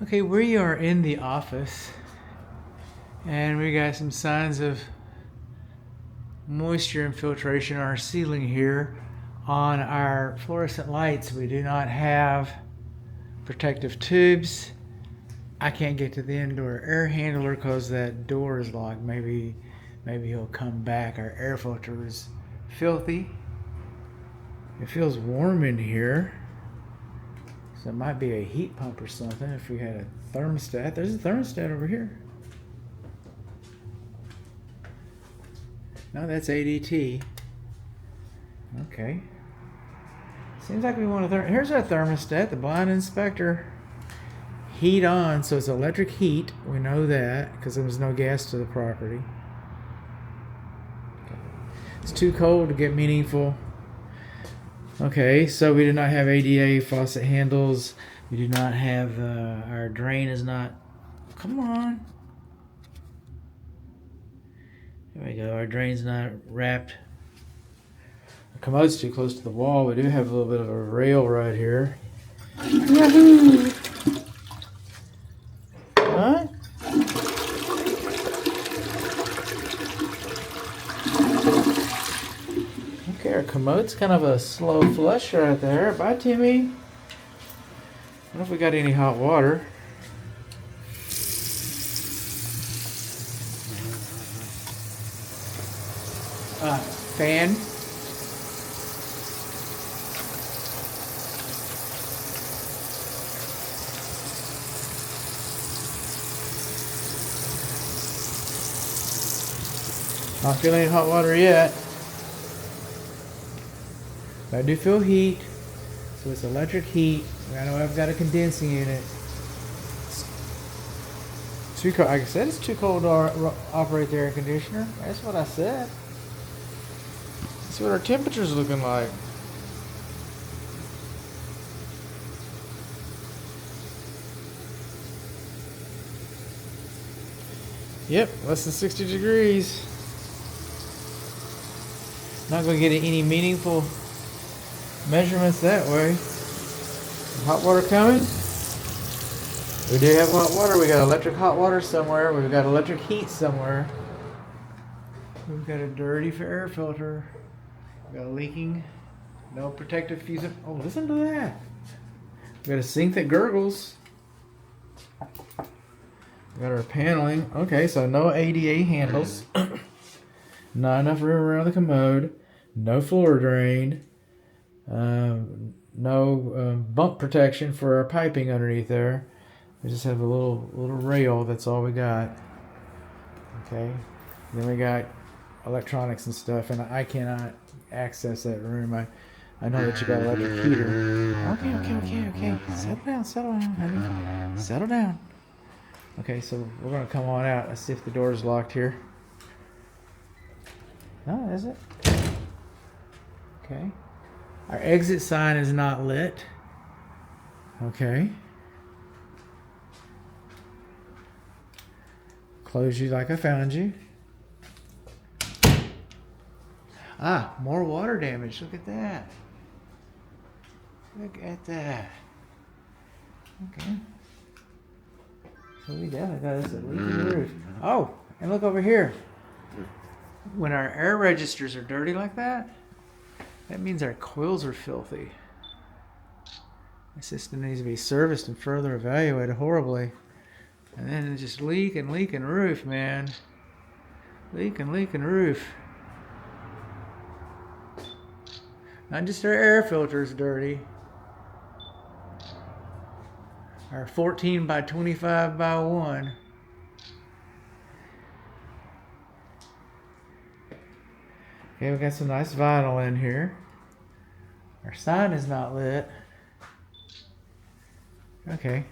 Okay, we are in the office and we got some signs of moisture infiltration on our ceiling here. On our fluorescent lights, we do not have protective tubes. I can't get to the indoor air handler because that door is locked. Maybe he'll come back. Our air filter is filthy. It feels warm in here. So it might be a heat pump or something if we had a thermostat. There's a thermostat over here. No, that's ADT. Okay. Seems like we want to here's our thermostat, the blind inspector. Heat on, so it's electric heat. We know that because there was no gas to the property. It's too cold to get meaningful. Okay, so we do not have ADA faucet handles. We do not have, our drain is not, come on. There we go, our drain's not wrapped. The commode's too close to the wall. We do have a little bit of a rail right here. Yahoo! What? Okay, our commode's kind of a slow flush right there. Bye, Timmy. I don't know if we got any hot water. Fan. Not feeling any hot water yet. But I do feel heat. So it's electric heat. I know I've got a condensing unit. It's too cold. Like I said, it's too cold to operate the air conditioner. That's what I said. Let's see what our temperature's looking like. Yep, less than 60 degrees. Not going to get any meaningful measurements that way. Hot water coming? We do have hot water. We got electric hot water somewhere. We've got electric heat somewhere. We've got a dirty air filter. We've got a leaking. No protective fuse. Oh, listen to that. We've got a sink that gurgles. We got our paneling. Okay, so no ADA handles. Not enough room around the commode. No floor drain. No bump protection for our piping underneath there. We just have a little rail. That's all we got. Okay. Then we got electronics and stuff, and I cannot access that room. I know that you got electric heater. Okay. Settle down, honey. Settle down. Okay, so we're gonna come on out. Let's see if the door is locked here. No, is it? Okay. Our exit sign is not lit. Okay. Close you like I found you. Ah, more water damage. Look at that. Look at that. Okay. So we definitely got us a leaky roof. Oh, and look over here. When our air registers are dirty like that, that means our coils are filthy. The system needs to be serviced and further evaluated horribly. And then it just leaking roof, man. Leaking roof. Not just our air filter is dirty. Our 14 by 25 by 1. Okay, we got some nice vinyl in here. Our sign is not lit. Okay.